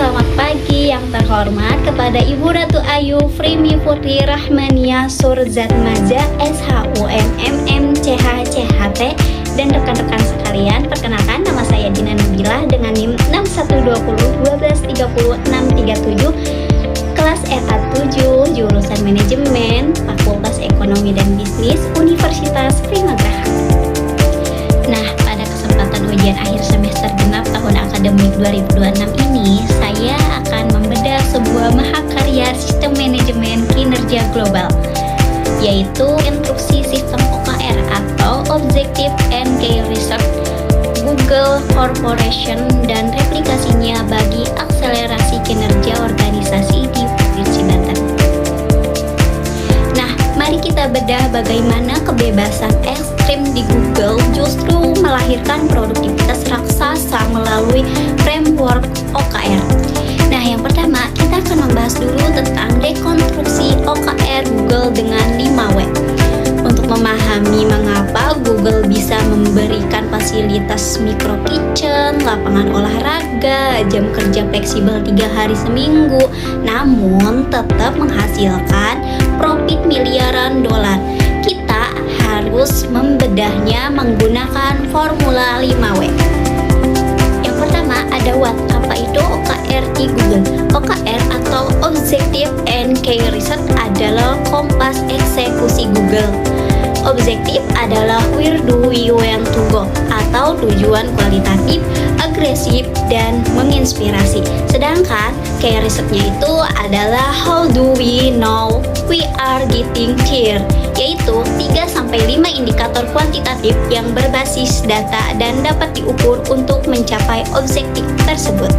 selamat pagi yang terhormat kepada Ibu Ratu Ayu Frimi Putri Rahmania Surzat Maza SHUMMM CHCHT dan rekan-rekan sekalian. Perkenalkan, nama saya Dina Nabila dengan NIM 6120 1230 637, kelas RA 7, jurusan Manajemen, Fakultas Ekonomi dan Bisnis, Universitas Primagraha. Nah, pada kesempatan ujian akhir semester genap tahun akademik 2026 ini, saya akan membedah sebuah mahakarya sistem manajemen kinerja global, yaitu Instruksi Sistem OKR atau Objective and Key Result Google Corporation dan replikasinya bagi akselerasi kinerja organisasi di Provinsi Banten. Nah, mari kita bedah bagaimana kebebasan ekstrim di Google justru melahirkan produktivitas raksasa melalui framework OKR. Nah, yang pertama kita akan membahas dulu tentang dekonstruksi OKR Google dengan 5W. Untuk memahami mengapa Google bisa memberikan fasilitas micro kitchen, lapangan olahraga, jam kerja fleksibel 3 hari seminggu, namun tetap menghasilkan profit miliaran dolar, kita harus membedahnya menggunakan formula 5W. Yang pertama ada what. Apa itu OKR di Google? OKR atau Objective and Key Result adalah kompas eksekusi Google. Objektif adalah where do we want to go atau tujuan kualitatif, agresif, dan menginspirasi. Sedangkan key resultnya itu adalah how do we know we are getting there, yaitu 3-5 indikator kuantitatif yang berbasis data dan dapat diukur untuk mencapai objektif tersebut.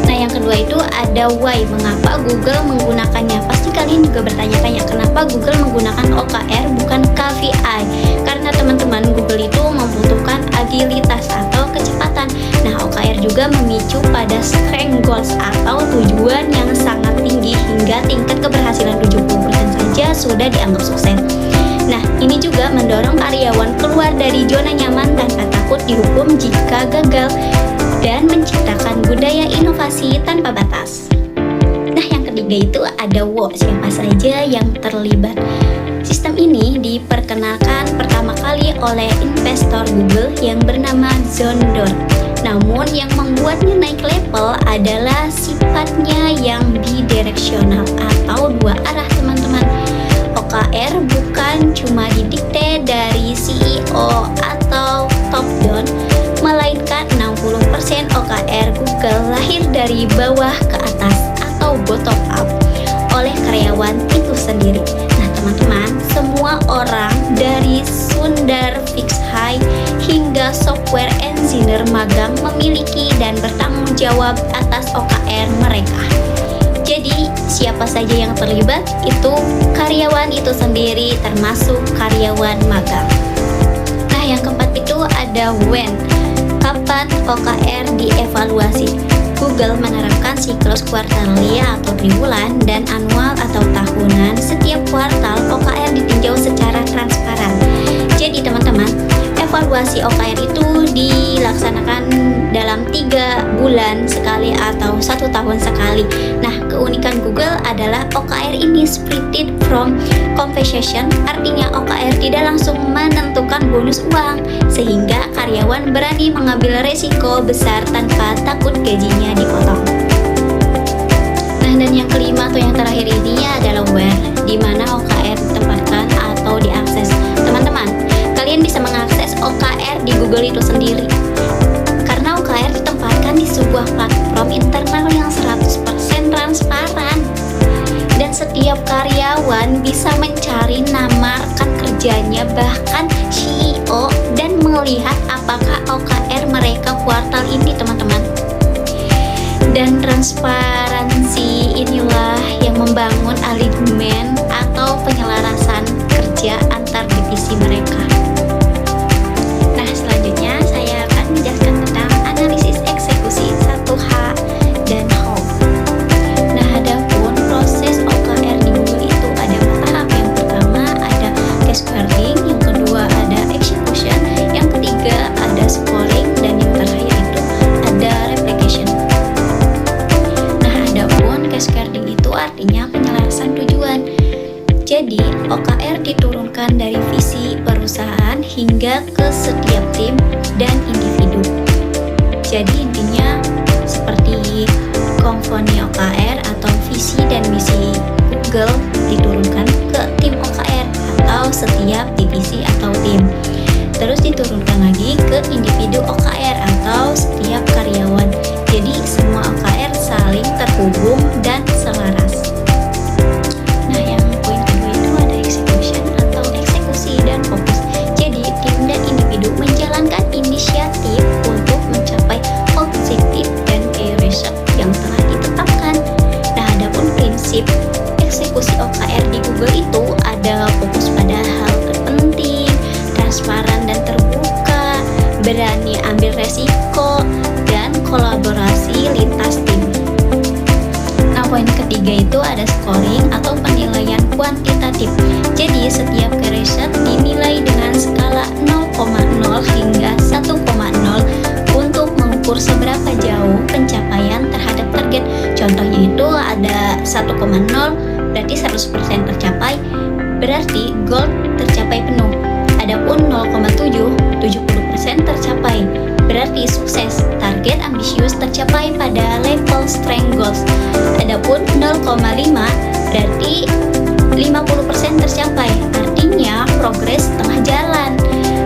Nah, yang kedua itu ada why. Mengapa Google menggunakannya? Pasti kalian juga bertanya-tanya, kenapa Google menggunakan OKR bukan KPI? Karena teman-teman, Google itu membutuhkan agilitas atau kecepatan. Nah, OKR juga memicu pada strength goals atau tujuan yang sangat tinggi hingga tingkat keberhasilan 70% saja sudah dianggap sukses. Nah, ini juga mendorong karyawan keluar dari zona nyaman tanpa takut dihukum jika gagal dan menciptakan budaya inovasi tanpa batas. Nah, yang ketiga itu ada what. Siapa saja yang terlibat? Sistem ini diperkenalkan pertama kali oleh investor Google yang bernama John Doerr. Namun yang membuatnya naik level adalah sifatnya yang bidireksional atau dua arah, teman-teman. OKR bukan cuma didikte dari CEO atau top down, melainkan 60% OKR Google lahir dari bawah ke atas atau bottom up oleh karyawan itu sendiri. Nah, teman-teman, semua orang dari Sundar Pichai hingga software engineer magang memiliki dan bertanggung jawab atas OKR mereka. Jadi, siapa saja yang terlibat itu karyawan itu sendiri, termasuk karyawan magang. Nah, yang keempat itu ada when. Kapan OKR dievaluasi? Google menerapkan siklus kuartalnya atau triwulan dan annual atau tahunan. Setiap kuartal OKR ditinjau secara transparan. Jadi teman-teman, evaluasi OKR itu dilaksanakan dalam 3 bulan sekali atau 1 tahun sekali. Nah, keunikan Google adalah OKR ini split from compensation, artinya OKR tidak langsung menentukan bonus uang, sehingga karyawan berani mengambil resiko besar tanpa takut gajinya dipotong. Nah, dan yang kelima atau yang terakhir ini adalah where, di mana OKR ditempatkan atau diakses. Teman-teman, kalian bisa mengakses OKR di Google itu sendiri karena OKR ditempatkan di sebuah platform internal yang 100% transparan dan setiap karyawan bisa mencari nama rekan kerjanya, bahkan CEO, dan melihat apakah OKR mereka kuartal ini, teman-teman. Dan transparansi inilah yang membangun alignment atau penyelarasan kerja antar divisi mereka. Nah, selanjutnya saya akan Jadi intinya seperti komponen OKR atau visi dan misi Google diturunkan ke tim OKR atau setiap divisi atau tim. Terus diturunkan lagi ke individu OKR atau setiap karyawan. Jadi semua OKR saling terhubung dan selaras. Nah, yang poin kedua itu ada execution atau eksekusi dan fokus. Jadi tim dan individu menjalankan inisiatif untuk mencapai objektif dan key result yang telah ditetapkan. Nah, adapun prinsip eksekusi OKR di Google itu ada fokus pada hal terpenting, transparan dan terbuka, berani ambil resiko, dan kolaborasi lintas tim. Nah, poin ketiga itu ada scoring atau penilaian kuantitatif. Jadi setiap riset dinilai dengan skala 0,0 hingga 1,0 untuk mengukur seberapa jauh pencapaian terhadap target. Contohnya itu ada 1,0 berarti 100% tercapai, berarti goal tercapai penuh. Adapun 0,7 70% tercapai, berarti sukses, target ambisius tercapai pada level strength goals. Adapun 0,5 berarti 50% tercapai, artinya progres tengah jalan.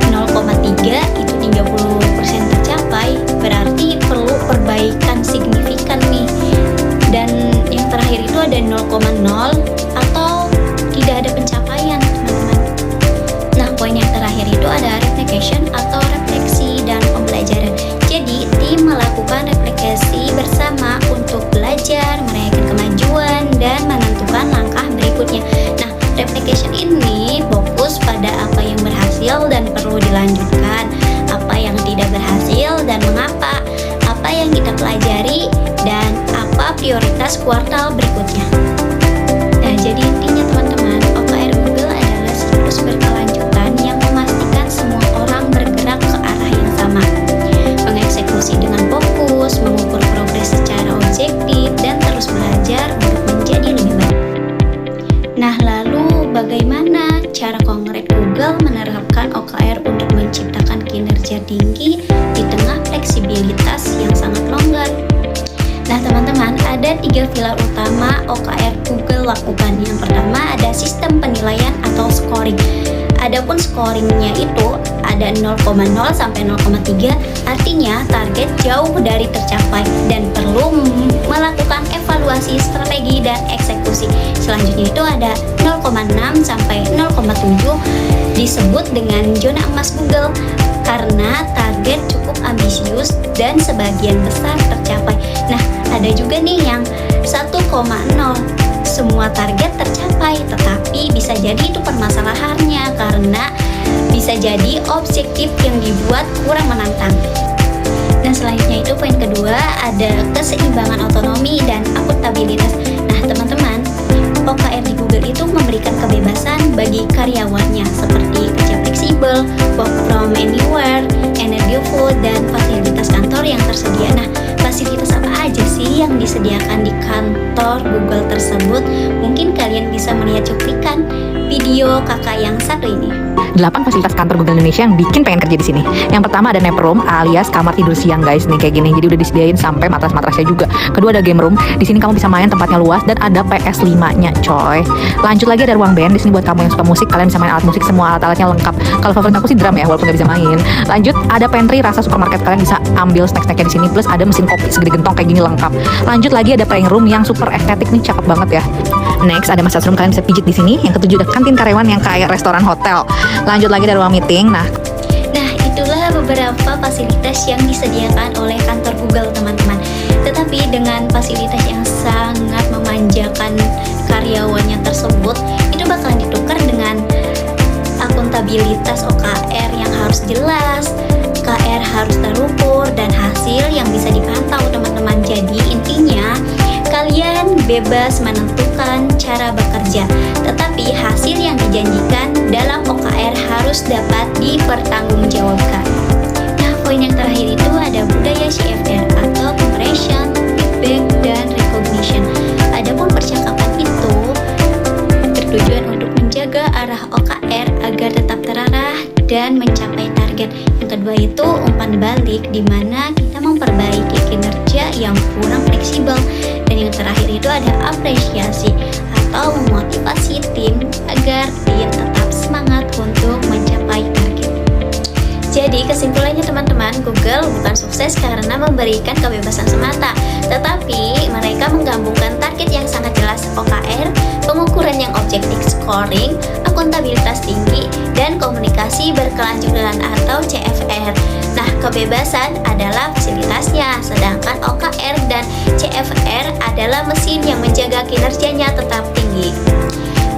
0,3 itu 30% tercapai, berarti perlu perbaikan signifikan nih. Dan yang terakhir itu ada 0,0 atau tidak ada pencapaian, teman-teman. Nah, poin yang terakhir itu ada replication atau refleksi dan pembelajaran. Jadi, tim melakukan replikasi bersama untuk belajar, merayakan kemajuan, dan menentukan langkah berikutnya. Nah, replication ini fokus pada apa yang berhasil dan perlu dilanjutkan, apa yang tidak berhasil dan mengapa, apa yang kita pelajari, dan apa prioritas kuartal berikutnya. Nah, jadi intinya teman-teman, OKR Google adalah siklus berkelanjutan yang memastikan semua orang bergerak ke arah yang sama, mengeksekusi dengan fokus, mengukur progres secara objektif, dan terus belajar untuk menjadi lebih baik. Nah, lalu bagaimana cara konkret Google menerapkan OKR untuk menciptakan kinerja tinggi di tengah fleksibilitas yang sangat longgar? Nah, teman-teman, ada 3 pilar utama OKR Google lakukan. Yang pertama ada sistem penilaian atau scoring. Adapun scoringnya itu ada 0,0 sampai 0,3, artinya target jauh dari tercapai dan perlu melakukan evaluasi strategi dan eksekusi. Selanjutnya itu ada 0,6 sampai 0,7 disebut dengan zona emas Google karena target cukup ambisius dan sebagian besar tercapai. Nah, ada juga nih yang 1,0, semua target tercapai, tetapi bisa jadi itu permasalahannya karena bisa jadi objektif yang dibuat kurang menantang. Nah, selanjutnya itu poin kedua ada keseimbangan otonomi dan akuntabilitas. Nah, teman-teman, OKR di Google itu memberikan kebebasan bagi karyawannya seperti kerja fleksibel, work from anywhere, energy food, dan fasilitas kantor yang tersedia. Nah, fasilitas apa aja sih yang disediakan di kantor Google tersebut? Mungkin kalian bisa melihat cuplikan video kakak yang satu ini. 8 fasilitas kantor Google Indonesia yang bikin pengen kerja di sini. Yang pertama ada nap room alias kamar tidur siang guys, nih kayak gini. Jadi udah disediain sampai matras-matrasnya juga. Kedua ada game room. Di sini kamu bisa main, tempatnya luas dan ada PS5-nya, coy. Lanjut lagi ada ruang band. Di sini buat kamu yang suka musik, kalian bisa main alat musik, semua alat-alatnya lengkap. Kalau favorit aku sih drum ya, walaupun gak bisa main. Lanjut ada pantry rasa supermarket, kalian bisa ambil snack-snacknya di sini. Plus ada mesin kopi segede gentong kayak gini lengkap. Lanjut lagi ada playing room yang super estetik nih, cakep banget ya. Next ada massage room, kalian bisa pijit di sini. Yang ketujuh ada kantin karyawan yang kayak restoran hotel. Lanjut lagi ada ruang meeting. Nah, itulah beberapa fasilitas yang disediakan oleh kantor Google, teman-teman. Tetapi dengan fasilitas yang sangat memanjakan karyawannya tersebut, itu bakalan ditukar dengan akuntabilitas OKR yang harus jelas, KR harus terukur, dan hasil yang bisa dipantau, teman-teman. Jadi intinya kalian bebas menentukan cara bekerja, tetapi hasil yang dijanjikan dalam OKR harus dapat dipertanggungjawabkan. Nah, poin yang terakhir itu ada budaya CFR atau comparison, feedback, dan recognition. Adapun percakapan itu bertujuan untuk menjaga arah OKR agar tetap terarah dan mencapai target. Yang kedua itu umpan balik, di mana kita memperbaiki memberikan kebebasan semata, tetapi mereka menggabungkan target yang sangat jelas OKR, pengukuran yang objektif scoring, akuntabilitas tinggi, dan komunikasi berkelanjutan atau CFR. Nah, kebebasan adalah fasilitasnya, sedangkan OKR dan CFR adalah mesin yang menjaga kinerjanya tetap tinggi.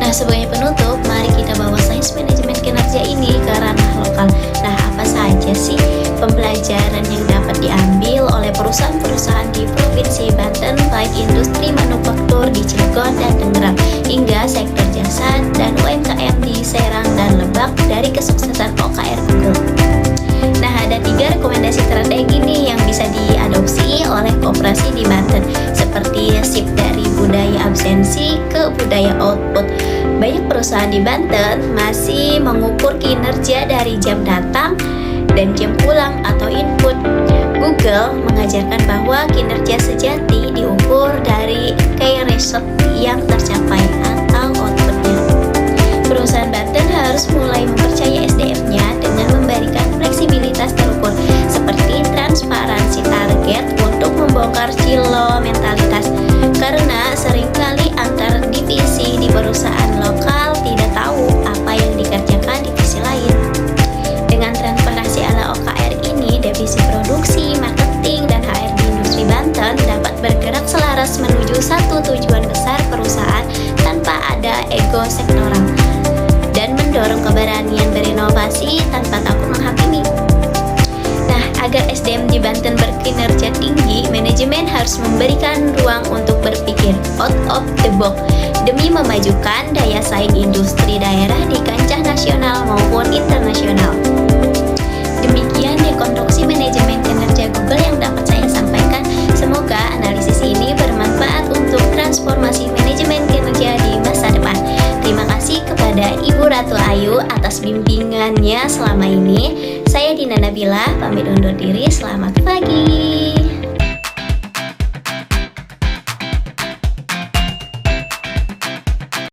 Nah, sebagai penutup, mari kita bawa sains manajemen kinerja ini ke ranah lokal. Nah, apa saja sih pembelajaran yang dapat diambil oleh perusahaan-perusahaan di Provinsi Banten, baik industri manufaktur di Cilegon dan Tangerang, hingga sektor jasa dan UMKM di Serang dan Lebak dari kesuksesan OKR Google. Nah, ada 3 rekomendasi strategi nih yang bisa diadopsi oleh koperasi di Banten, seperti shift dari budaya absensi ke budaya output. Banyak perusahaan di Banten masih mengukur kinerja dari jam datang dan jam pulang atau input. Google mengajarkan bahwa kinerja sejati diukur dari key result yang tercapai atau outputnya. Perusahaan Banten harus mulai mempercaya SDM-nya dengan memberikan fleksibilitas terukur seperti transparansi target untuk membongkar silo mentalitas, karena seringkali antar divisi di perusahaan lokal tidak tahu apa yang dikerjakan divisi lain. Dengan transparansi ala OKR ini, divisi produksi, marketing, dan HR di industri Banten dapat bergerak selaras menuju satu tujuan besar perusahaan tanpa ada ego sektoral, dan mendorong keberanian berinovasi tanpa takut menghakimi. Nah, agar SDM di Banten berkinerja tinggi, manajemen harus memberikan ruang untuk berpikir out of the box demi memajukan daya saing industri daerah di kancah nasional maupun internasional. Demikian dekonstruksi manajemen kinerja Google yang dapat saya sampaikan. Semoga analisis ini bermanfaat untuk transformasi manajemen kinerja di masa depan. Terima kasih kepada Ibu Ratu Ayu atas bimbingannya selama ini. Saya Dina Nabila, pamit undur diri. Selamat pagi.